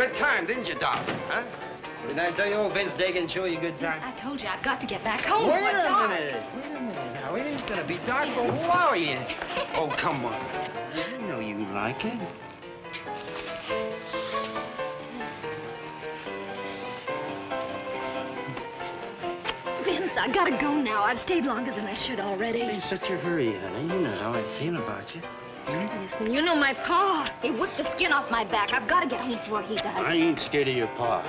good time, didn't you, Dolly? Huh? Didn't I tell you old Vince Dagan show you a good time? I told you I've got to get back home. Wait a minute now. It ain't gonna be dark. Don't follow you. Oh, come on. I know you like it. Vince, I gotta go now. I've stayed longer than I should already. Ain't such a hurry, honey. You know how I feel about you. Listen, you know my pa. He whipped the skin off my back. I've got to get home before he does. I ain't scared of your pa.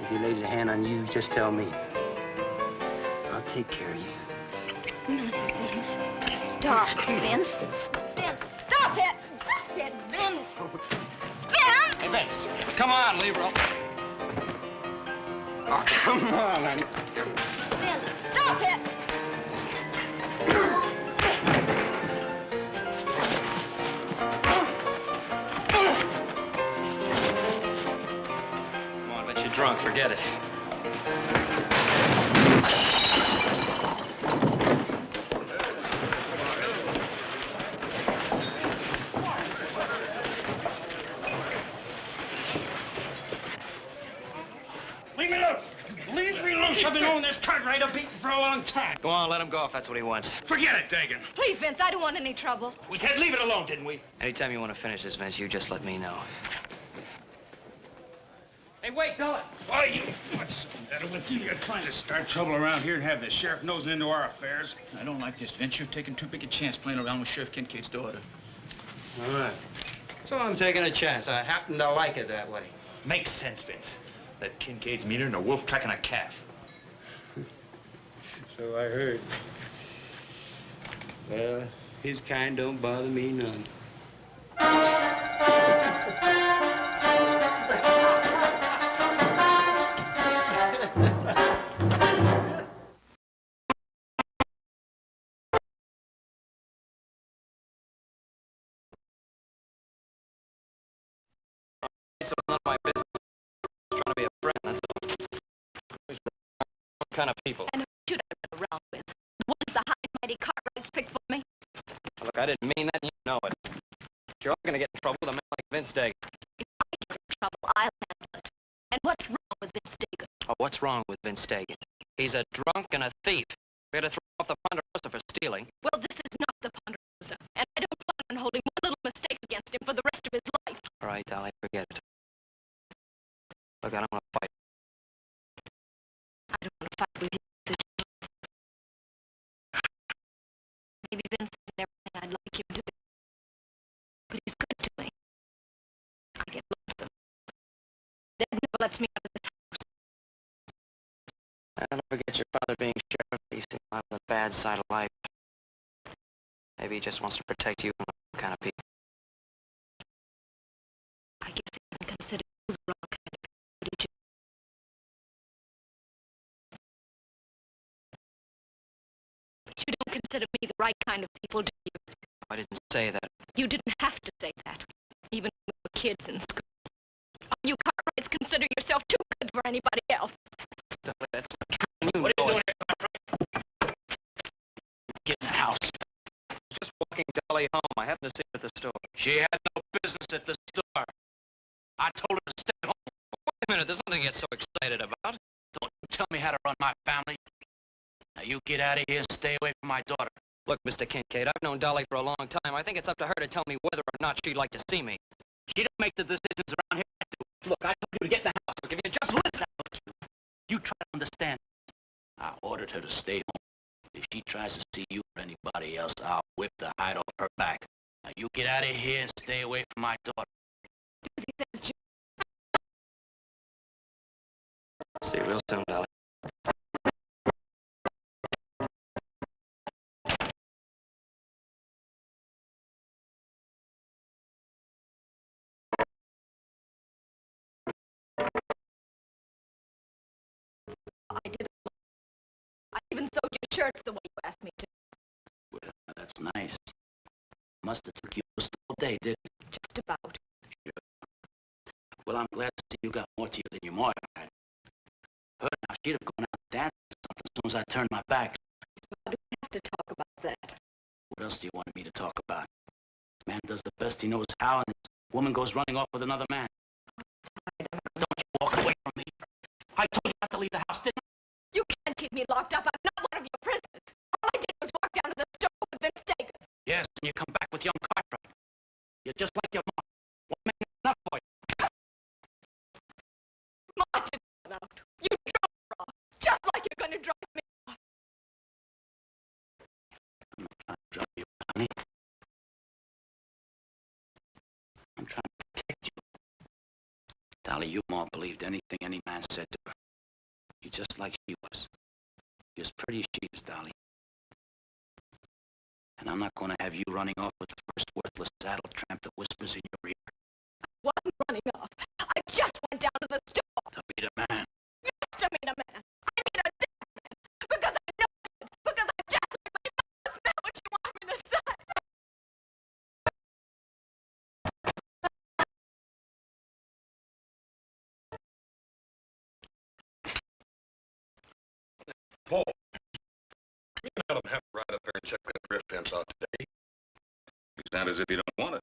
If he lays a hand on you, just tell me. I'll take care of you. Vince. Stop, Vince. Vince, stop it! Stop it, Vince! Vince! Hey, Vince, come on, leave her. Oh, come on, honey. Vince, stop it! Come on, Vince, you're drunk. Forget it. Leave me alone! Leave me alone! I've been on this typewriter beating for a long time. Go on, let him go if that's what he wants. Forget it, Dagan. Please, Vince, I don't want any trouble. We said leave it alone, didn't we? Anytime you want to finish this, Vince, you just let me know. Hey, wait, Dolly. Why, you... What's the matter with you? You're trying to start trouble around here and have the sheriff nosing into our affairs. I don't like this, Vince. You're taking too big a chance playing around with Sheriff Kincaid's daughter. All right. So I'm taking a chance. I happen to like it that way. Makes sense, Vince. That Kincaid's meaner than a wolf tracking a calf. So I heard. Well, his kind don't bother me none. It's none of my business. I'm trying to be a friend, that's all. What kind of people? And who should I run around with? The ones the high and mighty Cartwrights picked for me? Look, I didn't mean that, and you know it. You're all gonna get in trouble with a man like Vince Dagan. If I get in trouble, I'll handle it. And what's wrong with Vince Dagan? Oh, what's wrong with Vince Dagan? He's a drunk and a thief. We had to throw off the Ponderosa for stealing. Well, this is not the Ponderosa, and I don't plan on holding one little mistake against him for the rest of his life. All right, Dolly, forget it. Look, I don't want to fight. I don't want to fight with you. Maybe Vince isn't everything I'd like him to be. But he's good to me. I get lonesome. Dad never lets me out of this house. Don't forget your father being sheriff. He's seen a lot of the bad side of life. Maybe he just wants to protect you from the kind of people. I guess he even considered those the wrong kind of people, did you? But you don't consider me the right kind of people, do you? I didn't say that. You didn't have to say that, even when we were kids in school. You Cartwrights consider yourself too good for anybody else. Dolly, that's not true. You What are you know doing it. here, Cartwright? Get in the house. Just walking Dolly home. I happened to see her at the store. She had no business at the store. I told her to stay home. Wait a minute, there's nothing to get so excited about. Don't you tell me how to run my family. Now, you get out of here and stay away from my daughter. Look, Mr. Kincaid, I've known Dolly for a long time. I think it's up to her to tell me whether or not she'd like to see me. She don't make the decisions around here. I do. Look, I told you to get in the house. Look, if you just listen, you try to understand. I ordered her to stay home. If she tries to see you or anybody else, I'll whip the hide off her back. Now, you get out of here and stay away from my daughter. He says, See you real soon, Dolly. I did. I even sewed your shirts the way you asked me to. Well, that's nice. Must have took you most all day, didn't it? Just about. Sure. Well, I'm glad to see you got more to you than your mother had. Her now, she'd have gone out dancing or something as soon as I turned my back. I don't have to talk about that. What else do you want me to talk about? Man does the best he knows how, and this woman goes running off with another man. I told you not to leave the house, didn't I? You can't keep me locked up. I'm not one of your prisoners. All I did was walk down to the store with Vince Davis. Yes, and you come back with young Cartwright. You're just like your mom. One man is enough for you. Martin, you drove her off, just like you're going to drive me off. I'm not trying to drive you, honey. I'm trying to protect you. Dolly, you more believed anything any man said to her. You're just like she was. You're as pretty as she is, Dolly. And I'm not going to have you running off with the first worthless saddle tramp that whispers in your ear. I wasn't running off. I just went down to the store. To meet a man. Yes, to meet a man. I mean a dead man. Because I'm no good. Because I'm just like my mother. Is that what you want me to say? Paul, you and Adam have to ride up there and check that drift fence out today. You sound as if you don't want it.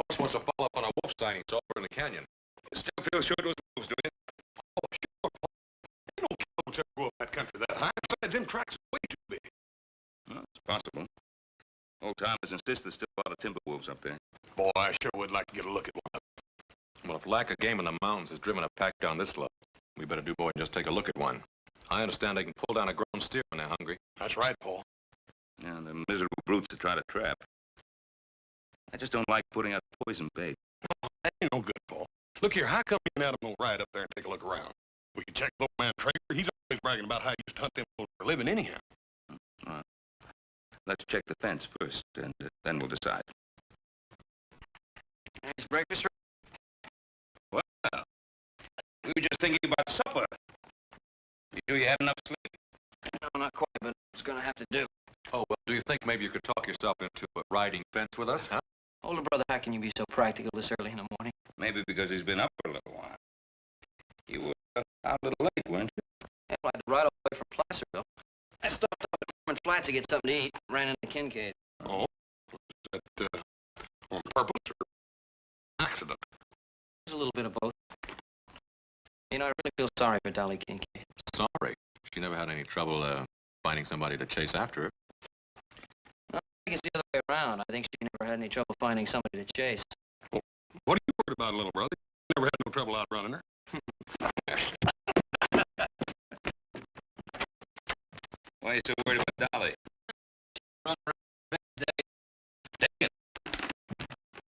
Boss wants to follow up on a wolf sighting over in the canyon. You still feel sure it was wolves, do you? Oh, sure, Paul. You don't kill wolves ever go up that country that high. Besides, them tracks are way too big. Well, it's possible. Old timers insist there's still a lot of timber wolves up there. Boy, I sure would like to get a look at one of them. Well, if lack of game in the mountains has driven a pack down this slope, we better do more than just take a look at one. I understand they can pull down a grown steer when they're hungry. That's right, Paul. Yeah, the miserable brutes that try to trap. I just don't like putting out poison bait. That ain't no good, Paul. Look here, how come you and Adam don't ride up there and take a look around? We can check little man Trader. He's always bragging about how he used to hunt them wolves for a living anyhow. Let's check the fence first, and then we'll decide. Nice breakfast. Well, we were just thinking about supper. You have enough sleep? No, not quite, but it's gonna have to do. Oh, well, do you think maybe you could talk yourself into riding fence with us, huh? Older brother, how can you be so practical this early in the morning? Maybe because he's been up for a little while. You were out a little late, weren't you? Yeah, well, I had to ride all the way from Placerville. I stopped up at Norman Flats to get something to eat. Ran into Kincaid. Oh, is that on purpose or accident? There's a little bit of both. You know, I really feel sorry for Dolly Kincaid. Sorry. She never had any trouble finding somebody to chase after her. No, I think it's the other way around. I think she never had any trouble finding somebody to chase. Well, what are you worried about, little brother? You never had no trouble outrunning her. Why are you so worried about Dolly? Run around day. Dang it.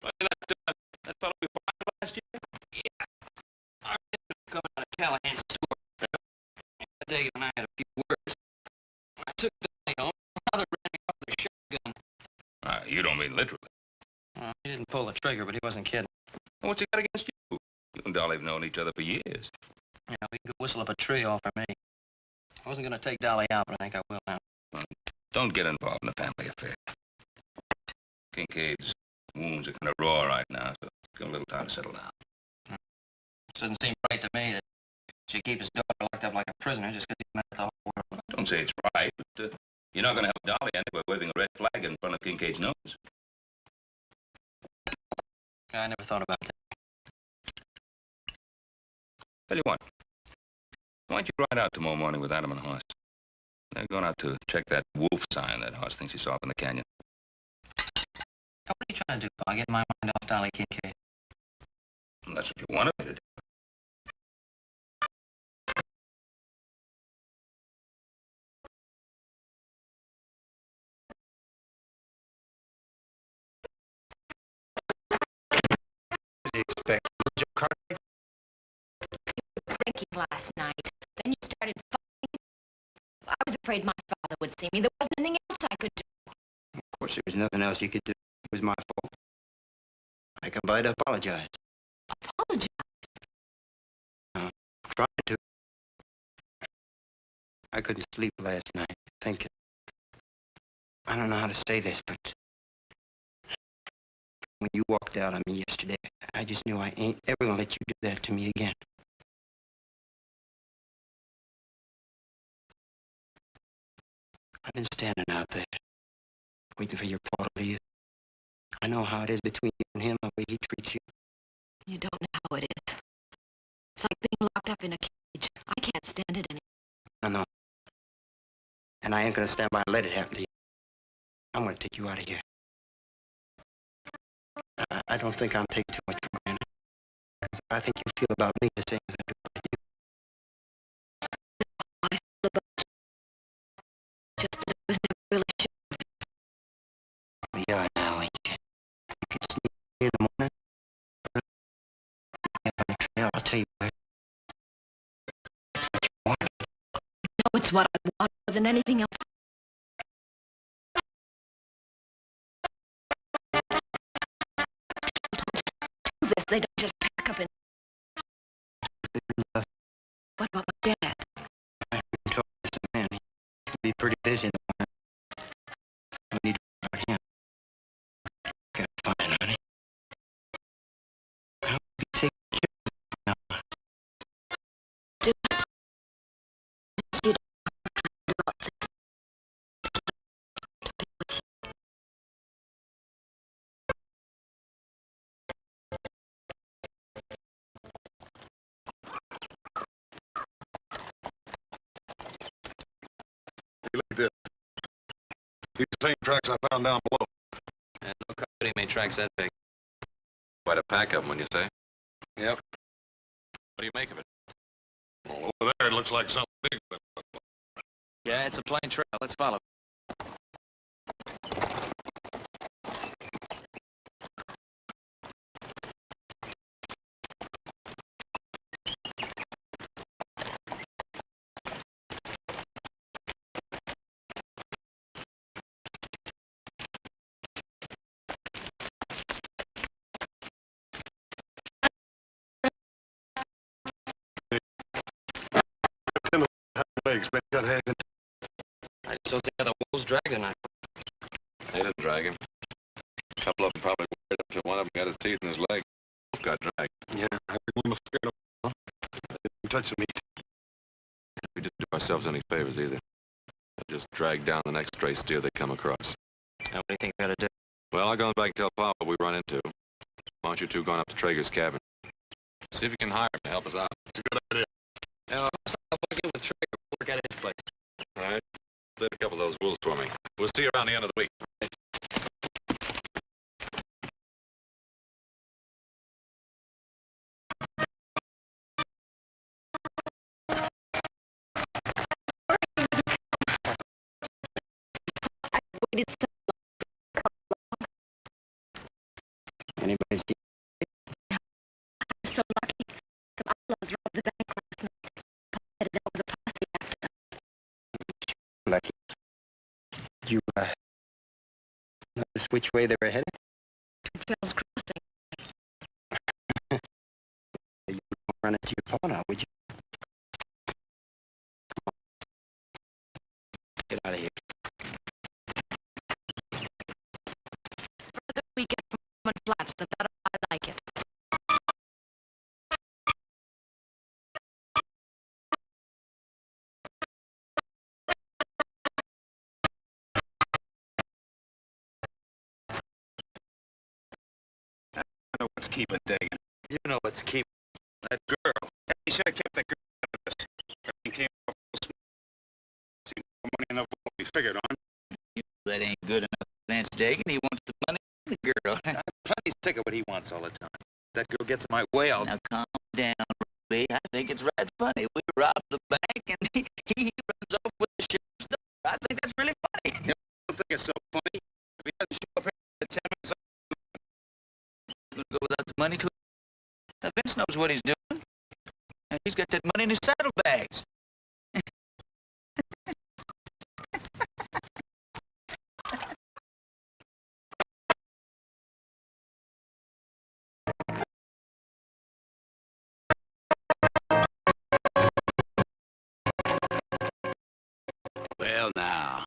Well, that fellow we found last year? Yeah. I remember coming out of Callahan's store. Dagan and I had a few words. I took Dolly home. Mother ran me off with a shotgun. You don't mean literally. He didn't pull the trigger, but he wasn't kidding. What's he got against you? You and Dolly have known each other for years. Yeah, we could whistle up a tree all for me. I wasn't going to take Dolly out, but I think I will now. Well, don't get involved in a family affair. Kincaid's wounds are kind of raw right now, so give him a little time to settle down. It doesn't seem right to me that she keep his daughter locked up like a prisoner just because he's met the whole world. Don't say it's right, but you're not going to help Dolly any by waving a red flag in front of Kincaid's nose. I never thought about that. Tell you what, why don't you ride out tomorrow morning with Adam and Horst? They're going out to check that wolf sign that Horst thinks he saw up in the canyon. Now, what are you trying to do, Paul? Get my mind off Dolly Kincaid. And that's what you wanted me to do. What do you expect? Joe Cartwright? Drinking last night. Then you started fighting. I was afraid my father would see me. There wasn't anything else I could do. Of course, there was nothing else you could do. It was my fault. I come by to apologize. Apologize. Trying to. I couldn't sleep last night thinking. I don't know how to say this, but when you walked out on me yesterday, I just knew I ain't ever gonna let you do that to me again. I've been standing out there, waiting for your Paul to leave. I know how it is between you and him, the way he treats you. You don't know how it is. It's like being locked up in a cage. I can't stand it anymore. I know. And I ain't gonna stand by and let it happen to you. I'm gonna take you out of here. I don't think I'm taking too much for granted. I think you feel about me the same as I do about you. I feel about you. Just that it was never really sure. Well, you are now, ain't you? You can sneak in the morning. Get on the trail, I'll tell you where. It's what you want. No, it's what I want more than anything else. Do this. They don't just pack up and... What about my dad? I haven't told this man. He's gonna be pretty busy in the morning. We need to worry about him. Got fine, honey. I'll be taking care of you now. Do it. You don't know about this. To be with you. Hey, look at this. These same tracks I found down below. And no company made tracks that big. Quite a pack of them, when you say? Yep. What do you make of it? Well, over there, it looks like something big. But Yeah, it's a plain trail. Let's follow. legs, man, got hanging. I just don't see how the wolves dragged him. They didn't drag him. A couple of them probably worried up till one of them got his teeth in his leg. Both got dragged. Yeah, I think we must scared them. Huh? They didn't touch the meat. We didn't do ourselves any favors either. They just dragged down the next stray steer they come across. Now, what do you think we ought to do? Well, I'll go back and tell Pa what we run into. Why don't you two going up to Traeger's cabin? See if you can hire him to help us out. It's a good idea. Now, I'll bug in with Traeger. We'll work at his place. All right. Save a couple of those wolves for me. We'll see you around the end of the week. I waited so Anybody's I'm so lucky. Some outlaws robbed the bank last night. Pa headed out with a posse after them. lucky. You, notice which way they were headed? Charles Crossing. You won't run into your Pa now, would you? Come on. Get out of here. The further we get from Flats, the better I like it. I know what's keeping Dagan. You know what's keeping That girl. He should have kept that girl out of this. Everything came off real smooth. See, more money enough what we figured on. That ain't good enough. Vance Dagan, he wants the money and the girl. I'm plenty sick of what he wants all the time. If that girl gets in my way, I'll... Now, calm down, Ruby. I think it's right funny. We robbed the bank, and he runs off with the sheriff's daughter. I think that's really funny. You don't think it's so funny? If he doesn't show up here at 10 minutes, Gonna go without the money, too? Now, Vince knows what he's doing. And he's got that money in his saddlebags. Well, now,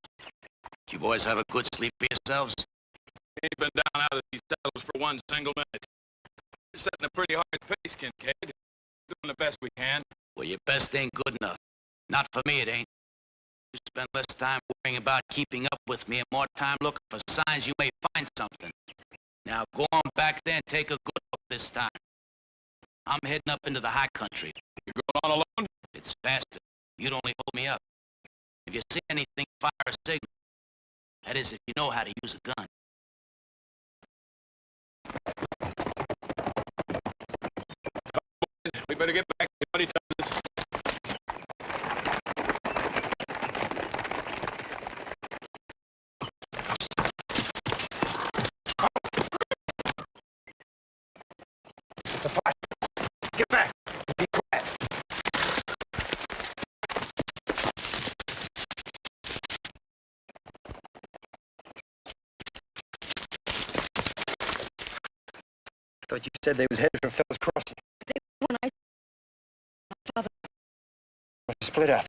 you boys have a good sleep for yourselves? Ain't been down out of these saddles for one single minute. We're setting a pretty hard pace, Kincaid. Doing the best we can. Well, your best ain't good enough. Not for me, it ain't. You spend less time worrying about keeping up with me and more time looking for signs you may find something. Now, go on back there and take a good look this time. I'm heading up into the high country. You going on alone? It's faster. You'd only hold me up. If you see anything, fire a signal. That is, if you know how to use a gun. We better get back. Money time. Get back. Be quiet. Thought you said they was headed for Phil's Crossing. When my father... Split up.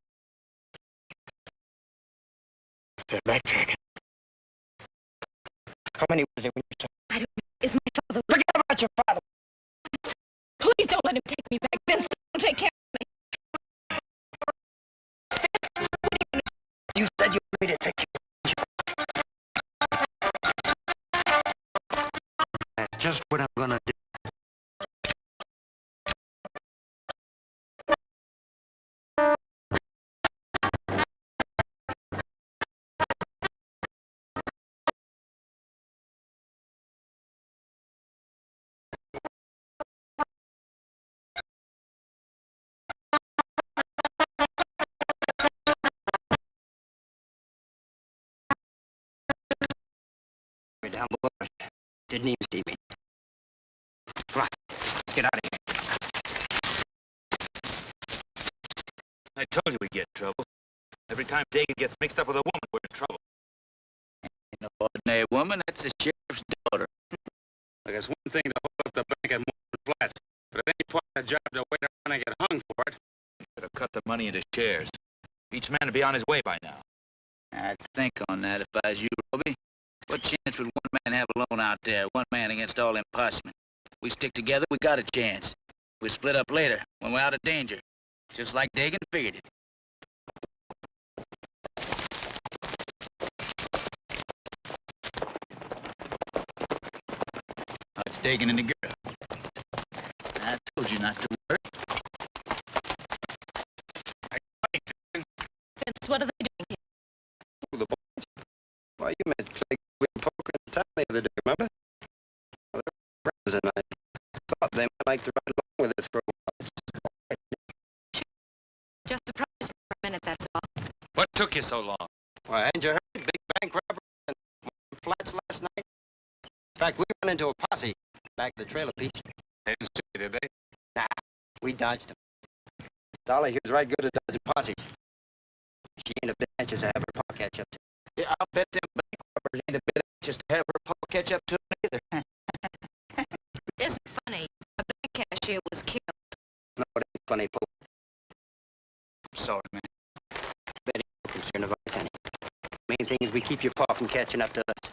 They're backtracking. How many was there when you saw? I don't know. Is my father... Forget about your father. Please don't let him take me back. Vincent, don't take care of me. You said you wanted me to take you. That's just what I'm gonna do. We're down below us. Didn't even see me. Come on, let's get out of here. I told you we'd get in trouble. Every time Dagan gets mixed up with a woman, we're in trouble. Ain't no ordinary woman, that's the sheriff's daughter. Look, it's one thing to hold up the bank at Morgan Flats, but it ain't part of the job to wait around and get hung for it. Better cut the money into shares. Each man will be on his way by now. I'd think on that if I was you, Roby. What chance would one man have alone out there? One man against all them possemen. We stick together, we got a chance. We split up later, when we're out of danger. Just like Dagan figured it. Oh, it's Dagan and the girl. I told you not to worry. Vince, what are they doing here? Oh, the boys. Why, you met Clegg with poker in town the other day, remember? Well, they're friends, and I thought they might like to ride along with us for a while. Just surprise me for a minute, that's all. What took you so long? Why, hadn't you heard? Big bank robbery in Flats last night? In fact, we ran into a posse back at the trailer piece. They didn't see you, did they? Nah, we dodged them. Dolly here's right good at dodging posses. She ain't a bit anxious to have her pa catch up to. Yeah, I'll bet them bank robbers ain't a bit anxious to have her pa catch up to them either. It isn't funny. A bank cashier was killed. No, it ain't funny, Paul. I'm sorry, man. Betty, no concern of ours, honey. Main thing is we keep your pa from catching up to us.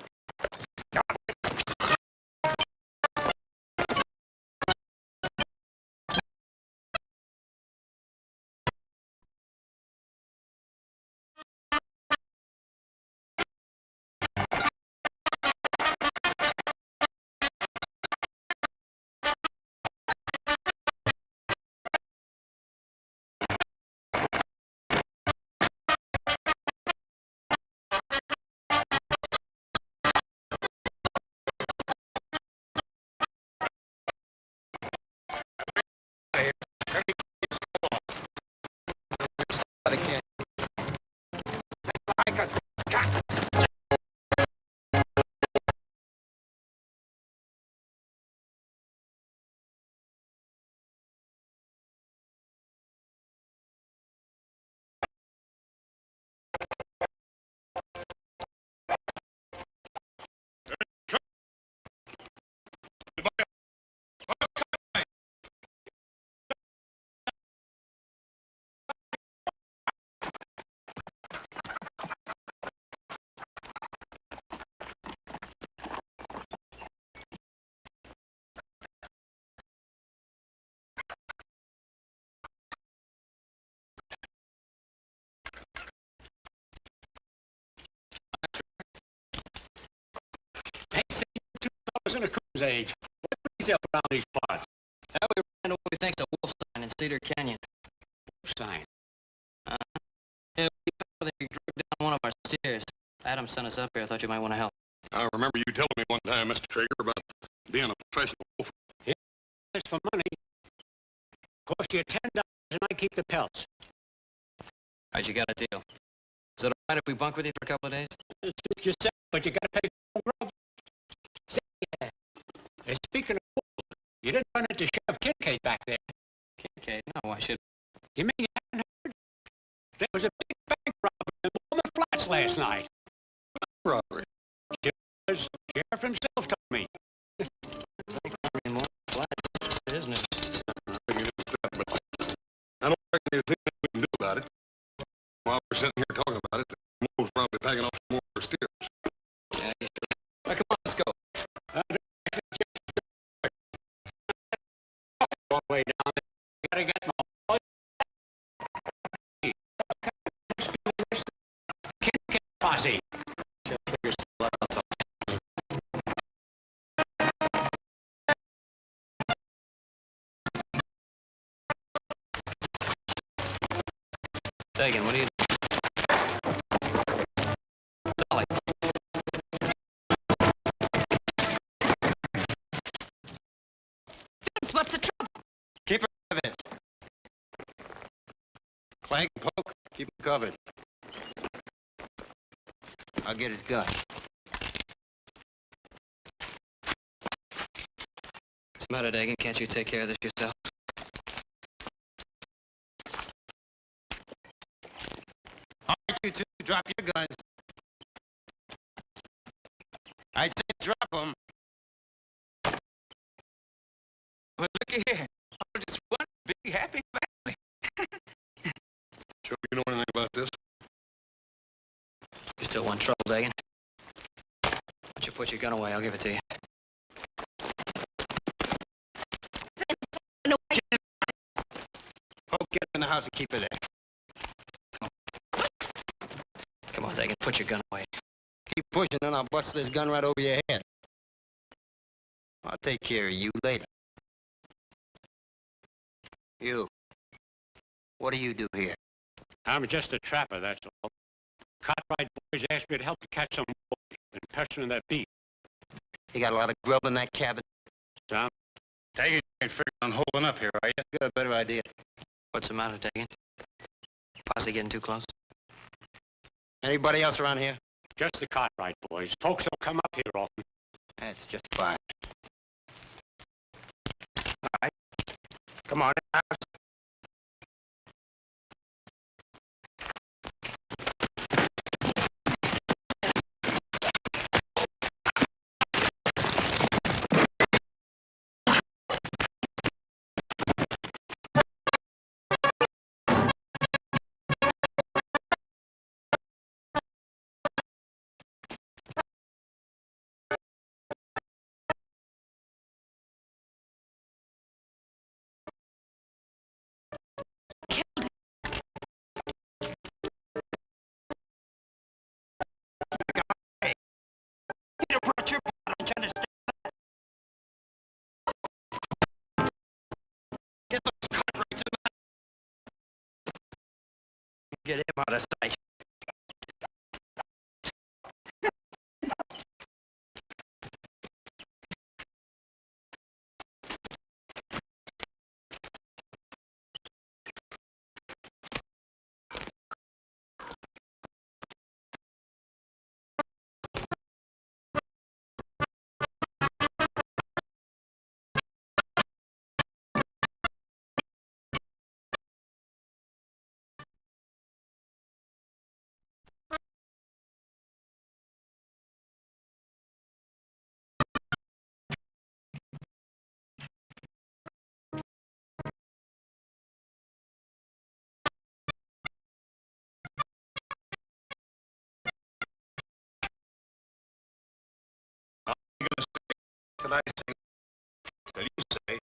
In a cruise age. What brings you up around these parts? Well, we ran find what we think's a wolf sign in Cedar Canyon. Wolf sign? Yeah, we found they drove down one of our steers. Adam sent us up here. I thought you might want to help. I remember you telling me one time, Mr. Traeger, about being a professional wolf. Yeah, it's for money. Cost you $10 and I keep the pelts. All right, you got a deal. Is it all right if we bunk with you for a couple of days? Suit yourself, but you gotta pay for grub. Say, speaking of wolves, you didn't run into Sheriff Kincaid back there. Kincaid? No, why should... You mean you haven't heard? There was a big bank robbery in Wilmer Flats last night. Robbery. Sheriff himself told me. More flats, isn't it? I don't reckon there's anything we can do about it. While we're sitting here talking about it, the wolves probably packing off some more steers. Yeah, you sure. All right, come on, let's go. All the way down there. You gotta get my Kincaid posse. Figure still out, I'll talk. Dagan, what are you doing? Dolly. Vince, what's the trouble? Keep it with it. Clank and poke, keep him covered. I'll get his gun. What's the matter, Dagan? Can't you take care of this yourself? All right, you two, drop your guns. I said drop them. Well, look here. I'm just one big happy family. Sure you know anything about this? You still want trouble, Dagan? Why don't you put your gun away? I'll give it to you. No, wait. Poke, get in the house and keep her there. Come on, Dagan, put your gun away. Keep pushing and I'll bust this gun right over your head. I'll take care of you later. You. What do you do here? I'm just a trapper, that's all. Cartwright boys asked me to help to catch some wolves and pestering that beef. You got a lot of grub in that cabin? Tom? Take it, you ain't figuring on holding up here, are you? Got a better idea. What's the matter, Dagan? Posse getting too close? Anybody else around here? Just the Cartwright boys. Folks don't come up here often. That's just fine. All right. Come on, in the house. Get him out of sight. Till I say, till you say,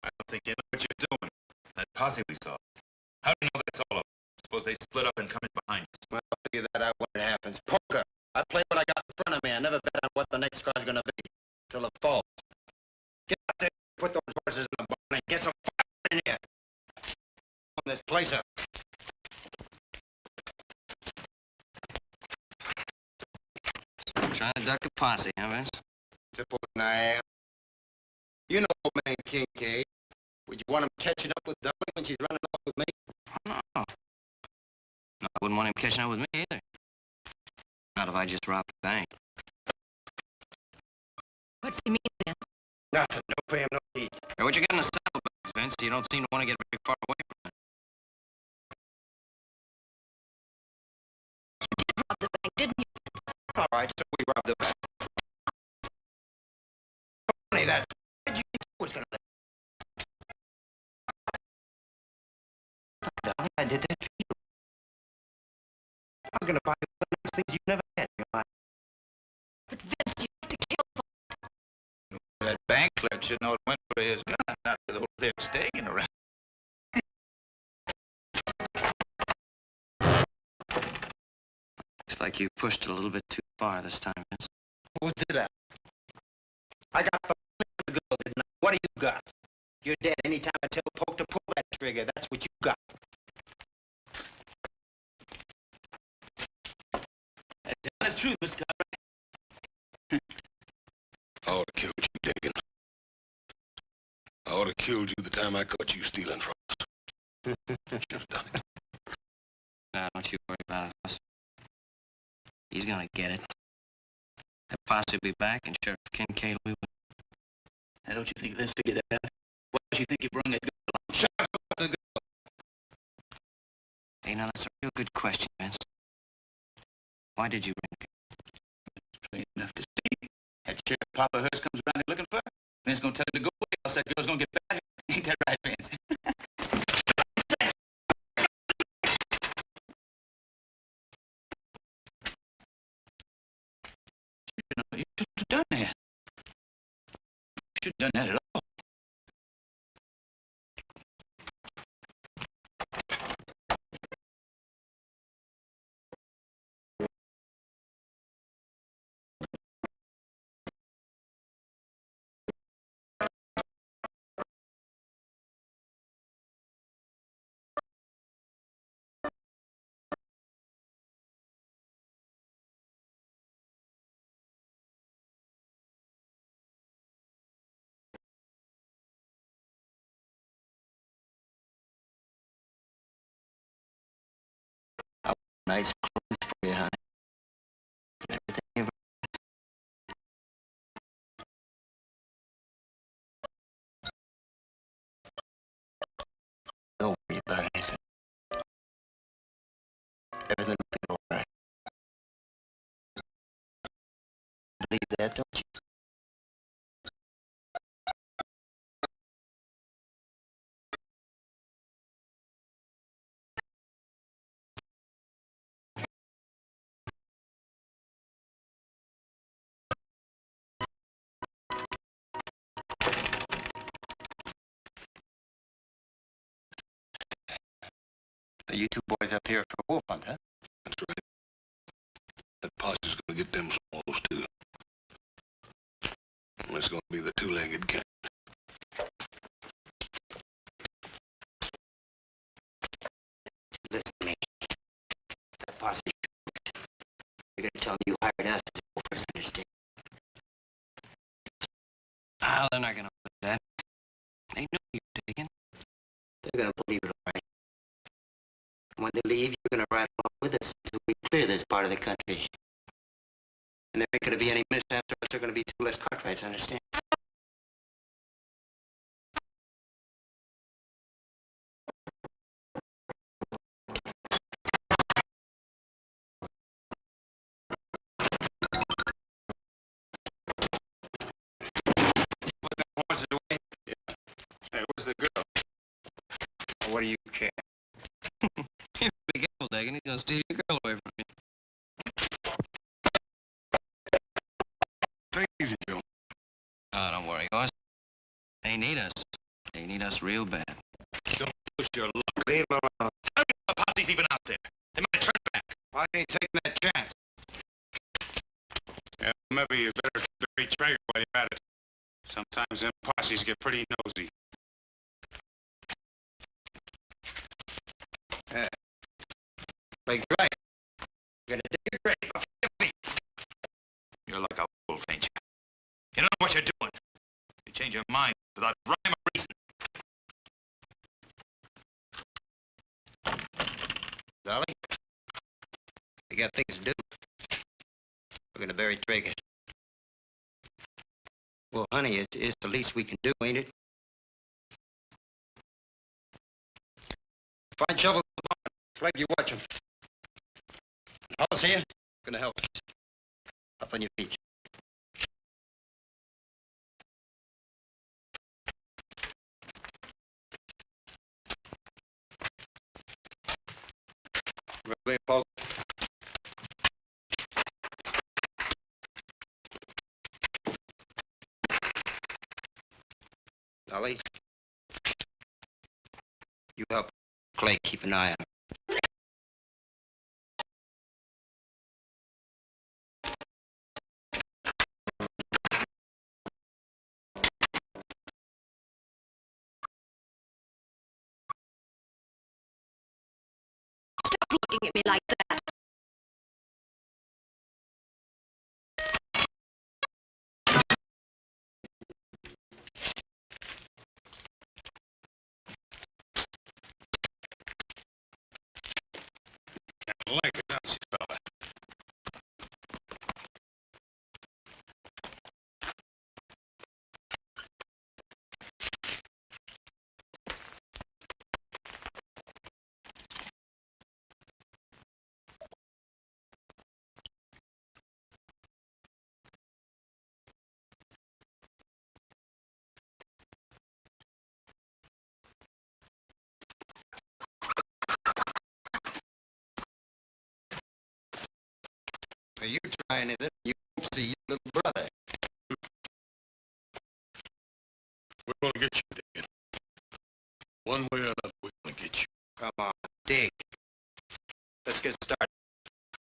I don't think you know what you're doing. That posse we saw. How do you know that's all of them? Suppose they split up and come in behind us. Well, I'll figure that out when it happens. Poker. I play what I got in front of me. I never bet on what the next car's gonna be till it falls. Get out there, put those horses in the barn and get some fire. like a posse, huh, Vince? Supposing I am. You know old man Kincaid. Would you want him catching up with Dolly when she's running off with me? No. No, I wouldn't want him catching up with me either. Not if I just robbed the bank. What's he mean, Vince? Nothing. Don't pay him no heed. Hey, what you got in the saddlebags, Vince? You don't seem to want to get very far away from it. You did rob the bank, didn't you? All right, so we robbed the bank. Funny, that's... What did you think I was gonna do? Dolly, I did that for you. I was gonna buy you one of those things you never had in your life. But Vince, you have to kill him. That bank clerk should know it went for his gun, not for the old dick staking around. Looks like you pushed it a little bit too far this time, Vince. Who did that? I got the girl, didn't I? What do you got? You're dead. Anytime I tell Poke to pull that trigger, that's what you got. That's the honest truth, Mr. Cartwright. I ought to killed you, Dagan. I ought to killed you the time I caught you stealing from us. Should have done it. Now, don't you worry about it, boss. He's gonna get it. That posse will be back, and Sheriff Kincaid will be with him. Now, don't you think Vince figured that out? Why don't you think he brung that gun along? Shut up about the girl. Hey, now, that's a real good question, Vince. Why did you bring the gun? Plain enough to see. That Sheriff Papa Hurst comes around here looking for her. Vince gonna tell her to go away, else that girl's gonna get bad. Ain't that right, Vince? You shouldn't have done that. You shouldn't have done that at all. Nice clothes for you, honey. Everything you ever... Don't worry about anything. Everything will be all right. Believe that, don't you? You two boys up here for a wolf hunt, huh? That's right. That posse's gonna get them some wolves, too. And it's gonna be the two-legged cat. Listen to me. That posse... You're gonna tell me you hired us as wolfers, understand? Ah, they're not gonna believe that. They know you're taken. They're gonna believe it, all right. When they leave, you're gonna ride along with us until we clear this part of the country. And there ain't gonna be any mishaps, or else there are gonna be two less Cartwrights, understand? Put them horses away. Yeah. Hey, where's the girl? What do you care? You be careful, Dagan. He's gonna steal your girl away from you. Take it easy, Joe. Oh, don't worry, boss. They need us. They need us real bad. Don't push your luck. Leave them alone. I don't know if the posse's even out there. They might turn back. I ain't taking that chance. Yeah, maybe you better keep the right trigger while you're at it. Sometimes them posses get pretty nosy. Like, right. You're gonna dig a grave up your feet. You're like a wolf, ain't you? You don't know what you're doing. You change your mind without rhyme or reason. Dolly, we got things to do. We're gonna bury Traeger. Well, honey, it's the least we can do, ain't it? Find shovel in the barn. Flag, you watch him. Hollis here, gonna help us. Up on your feet. Ready, folks? Dolly, you help Clay keep an eye on him. Stop looking at me like that. Like it, does he, fella? Are you trying it? You won't see your little brother. We're gonna get you, Dick. One way or another, we're gonna get you. Come on, dig. Let's get started.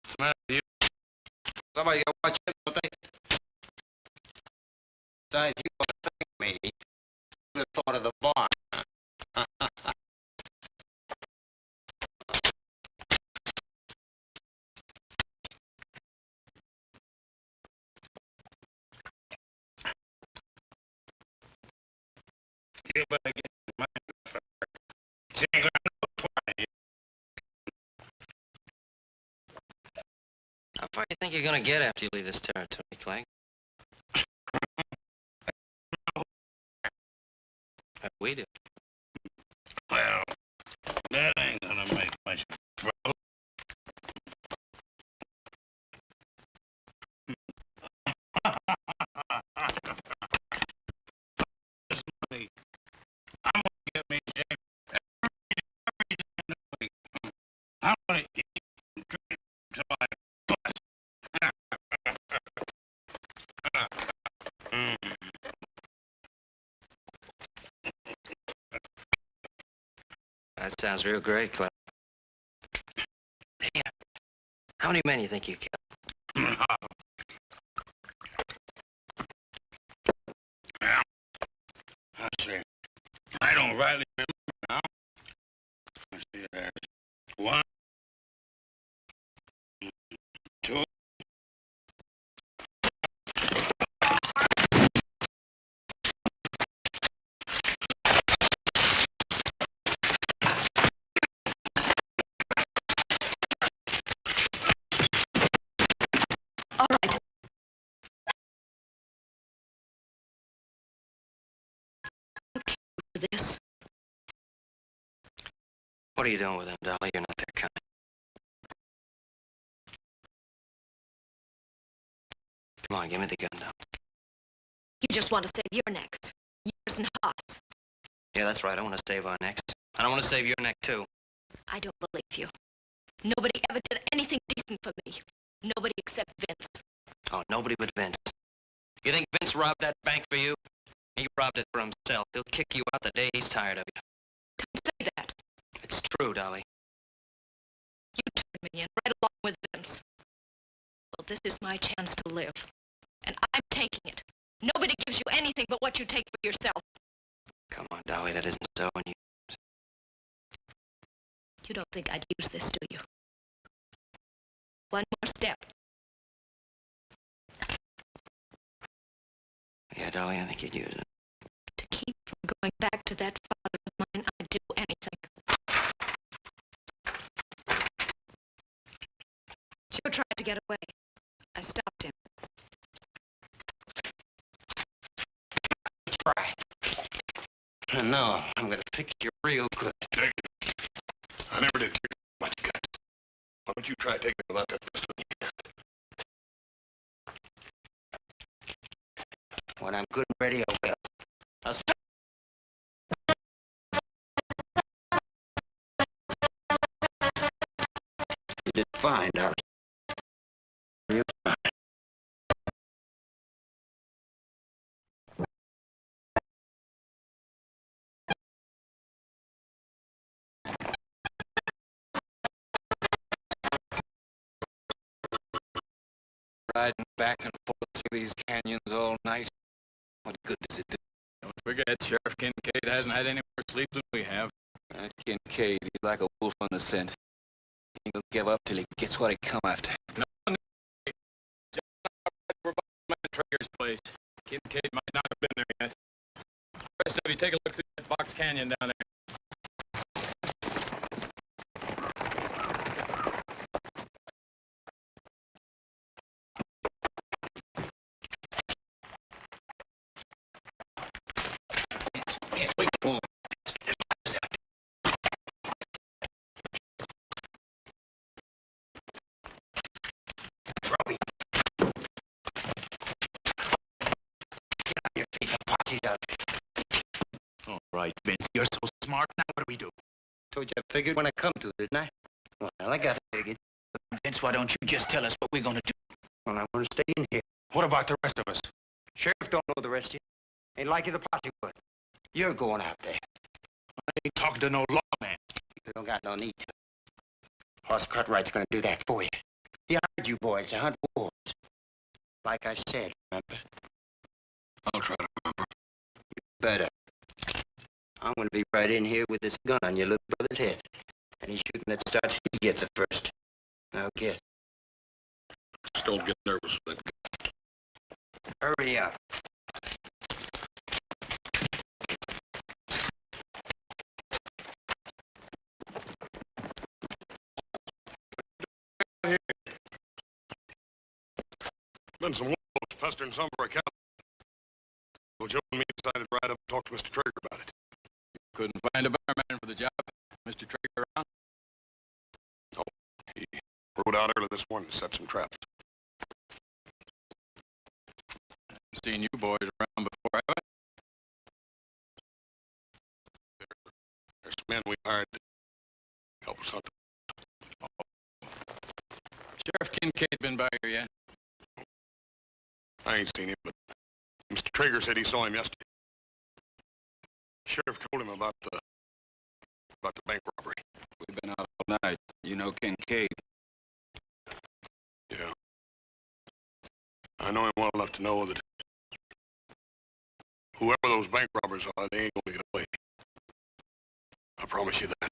What's the matter with you? Somebody gotta watch him, don't they? Besides, you ought to thank me for the thought of the barn. You better get your mind first. She ain't gonna know why. How far do you think you're gonna get after you leave this territory, Clegg? We do. Well, that ain't gonna make much trouble. This money, I'm gonna get me Jake every day in the week. I'm gonna eat and drink till I bust. That sounds real great, Clegg. Hey, how many men you think you killed? Yeah, I see. I don't rightly remember now. I see there's 1, 2. All right. Okay, for this. What are you doing with them, Dolly? You're not that kind. Come on, give me the gun now. You just want to save your necks. Yours and Haas. Yeah, that's right. I want to save our necks. And I want to save your neck, too. I don't believe you. Nobody ever did anything decent for me. Nobody except Vince. Oh, nobody but Vince. You think Vince robbed that bank for you? He robbed it for himself. He'll kick you out the day he's tired of you. Don't say that. It's true, Dolly. You turned me in right along with Vince. Well, this is my chance to live. And I'm taking it. Nobody gives you anything but what you take for yourself. Come on, Dolly, that isn't so. And You don't think I'd use this, do you? One more step. Yeah, Dolly, I think you'd use it. To keep from going back to that father of mine, I'd do anything. Joe tried to get away. I stopped him. Try. No, I'm gonna fix you real good. Take it. I never did care much guts. Why don't you try taking it without that pistol in your hand? When I'm good and ready, I will. Now stop! You did fine, Dolly. Real fine. Riding back and forth through these canyons all night. What good does it do? Don't forget, Sheriff Kincaid hasn't had any more sleep than we have. That Kincaid, he's like a wolf on the scent. He ain't gonna give up till he gets what he come after. No, we're by Traeger's place. Kincaid might not have been there yet. The rest of you take a look through that box canyon down there. Yes, we can move. Robbie. Get on your feet. The posse's out. All right, Vince, you're so smart. Now what do we do? Told you I figured when I come to, didn't I? Well, I got it figured. Vince, why don't you just tell us what we're gonna do? Well, I want to stay in here. What about the rest of us? Sheriff don't know the rest of you. Ain't likely the posse would. You're going out there. I ain't talking to no lawman. You don't got no need to. Hoss Cartwright's gonna do that for you. He hired you boys to hunt wolves. Like I said, remember? I'll try to remember. Better. I'm gonna be right in here with this gun on your little brother's head. Any shooting that starts, he gets it first. Now get. Just don't get nervous. Hurry up. Been some wolves pestering some for a cow. Well, Joe and me decided to ride up and talk to Mr. Traeger about it. Couldn't find a better man for the job. Mr. Traeger around? Oh, he rode out early this morning to set some traps. Seen you boys around before, have I? There's some men we hired to help us hunt. Sheriff Kincaid been by here yet? I ain't seen him, but Mr. Traeger said he saw him yesterday. Sheriff told him about the bank robbery. We've been out all night. You know Kincaid. Yeah. I know him well enough to know that whoever those bank robbers are, they ain't gonna get away. I promise you that.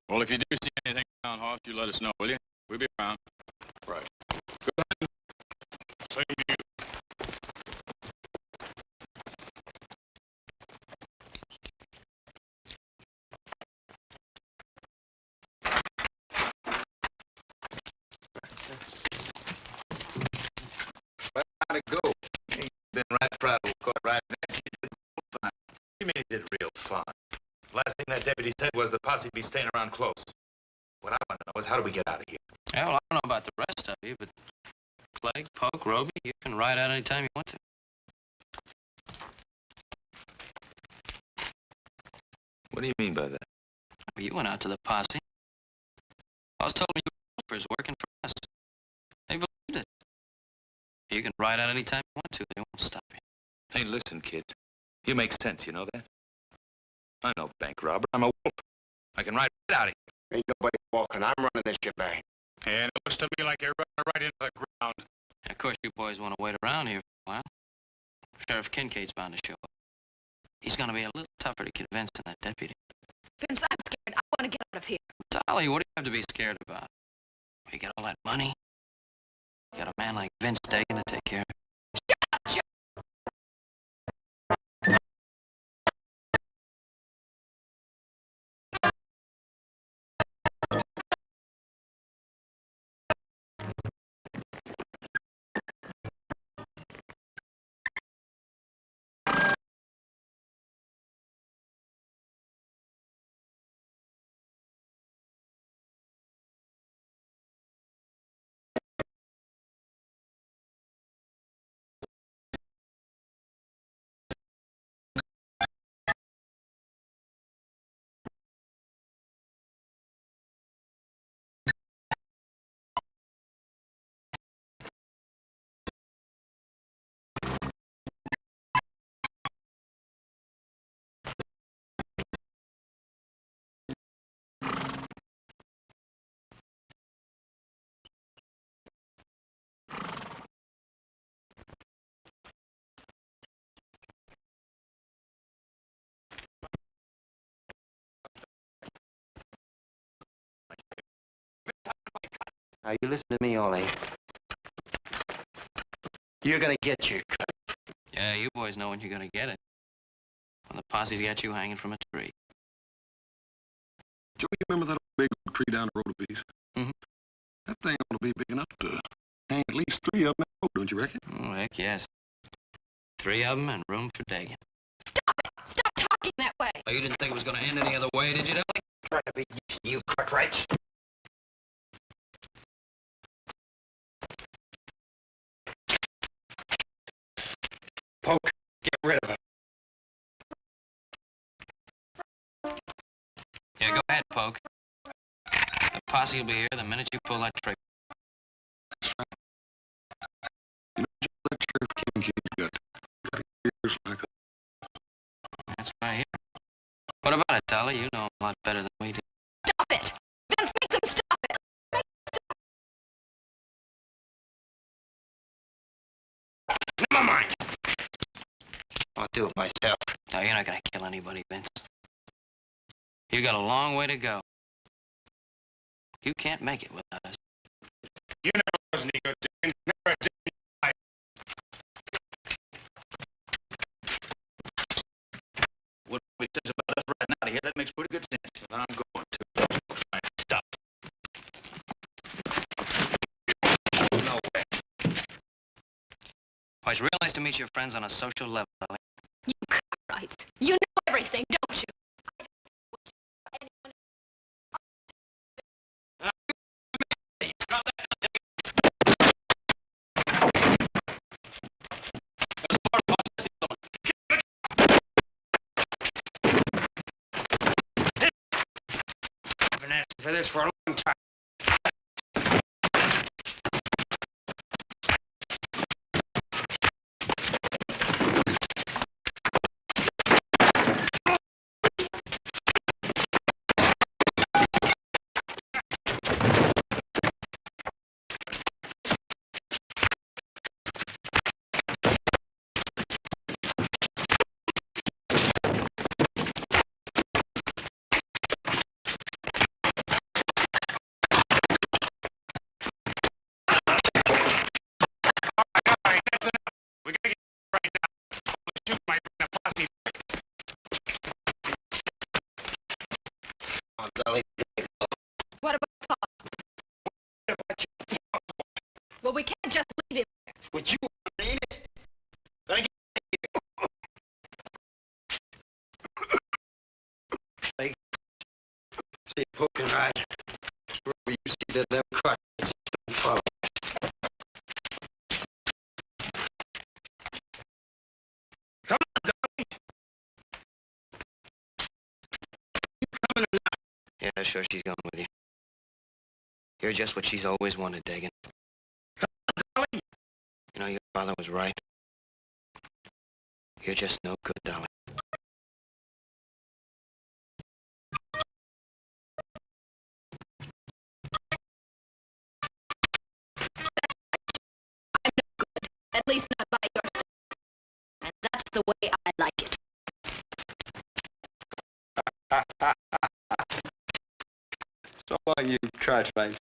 Well, if you do see anything around, Hoss, you let us know, will you? We'll be around. Right. Good hunting. Same to you. Well, how'd it go? You've been right proud of caught right next to you. Fine. You mean he did real fine? Last thing that deputy said was the posse be staying around close. What I want to know is how do we get out of here? Yeah, well, I don't know about the rest of you, but Clegg, Poke, Roby, you can ride out any time you want to. What do you mean by that? Well, you went out to the posse. Boss told me you were helpers working for us. They believed it. You can ride out any time you want to. They won't stop you. Hey, listen, kid. You make sense, you know that? I'm no bank robber. I'm a wolf. I can ride right out of here. Ain't nobody walking. I'm running this shebang. And it looks to me like you're running right into the ground. Of course, you boys want to wait around here for a while. Sheriff Kincaid's bound to show up. He's going to be a little tougher to convince than that deputy. Vince, I'm scared. I want to get out of here. Dolly, what do you have to be scared about? You got all that money. You got a man like Vince Dagan to take care of. Now, you listen to me, Ollie. You're gonna get your cut. Yeah, you boys know when you're gonna get it. When the posse's got you hanging from a tree. Joe, you remember that big oak tree down the road a piece? Mm-hmm. That thing ought to be big enough to hang at least 3 of them in the road, don't you reckon? Oh, heck yes. 3 of them and room for Dagan. Stop it! Stop talking that way! Oh, you didn't think it was gonna end any other way, did you, Dolly? Trying to be you Cartwrights. Poke, get rid of her. Yeah, go ahead, Poke. The posse will be here the minute you pull that trigger. You know, Joe, that Sheriff Kincaid's got ears like a... That's what I hear. What about it, Dolly? You know a lot better than we do. Stop it! Vince, make them stop it! Never mind. I'll do it myself. No, you're not gonna kill anybody, Vince. You got a long way to go. You can't make it without us. You never was any good, Dagan. Never a day in your life. What he says about us right now here, that makes pretty good sense. And I'm going to. Try and stop. No way. Well, it's real nice to meet your friends on a social level, Dolly. You Cartwrights. You know everything, don't you? I've been asking for this for a long time. What about Paul? Well, we can't just leave him. Would you mean it? Gotta get like, see Poke and ride. Wherever you see that them Cartwrights, don't follow. Come on, Dolly. You coming or not? Yeah, sure, she's going with you. You're just what she's always wanted, Dagan. Dolly. You know, your father was right. You're just no good, Dolly. At least not by your side. And that's the way I like it. So long, you Cartwrights.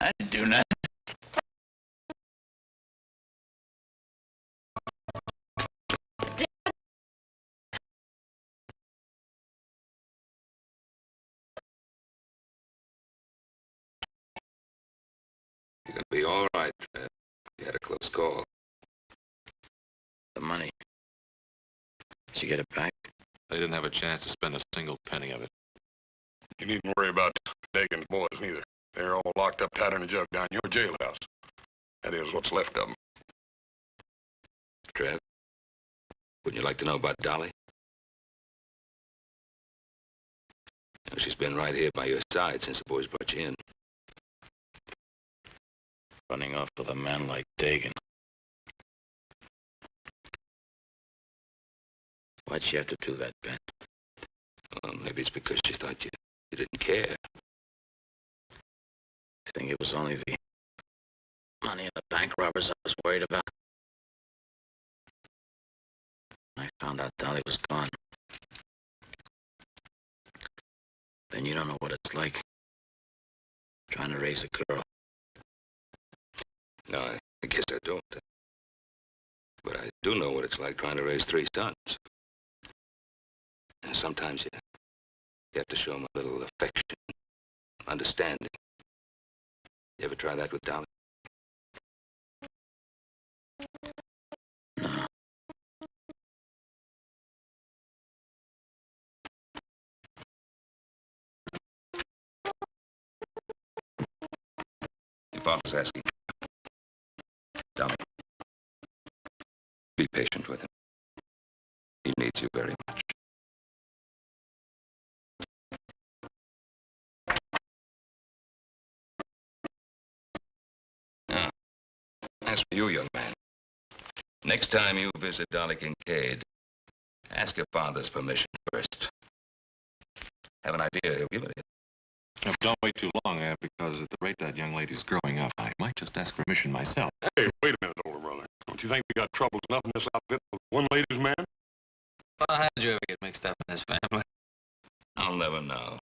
I didn't do nothing. You're gonna be all right, Fred. You had a close call. The money. Did you get it back? They didn't have a chance to spend a single penny of it. You needn't worry about Dagan's boys, neither. They're all locked up tighter than a jug down your jailhouse. That is what's left of them. Trev, wouldn't you like to know about Dolly? You know, she's been right here by your side since the boys brought you in. Running off with a man like Dagan. Why'd she have to do that, Ben? Well, maybe it's because she thought you didn't care. think it was only the money of the bank robbers I was worried about. I found out Dolly was gone. Then you don't know what it's like trying to raise a girl. No, I guess I don't. But I do know what it's like trying to raise 3 sons. And sometimes you have to show them a little affection, understanding. You ever try that with Dolly? No. Your father's asking. Dolly, be patient with him. He needs you very much. Now, as for you, young man, next time you visit Dolly Kincaid, ask your father's permission first. Have an idea, he'll give it to you. Now, don't wait too long, because at the rate that young lady's growing up, I might just ask permission myself. Hey, wait a minute, older brother. Don't you think we got troubles enough in this outfit with one lady's man? Well, how did you ever get mixed up in this family? I'll never know.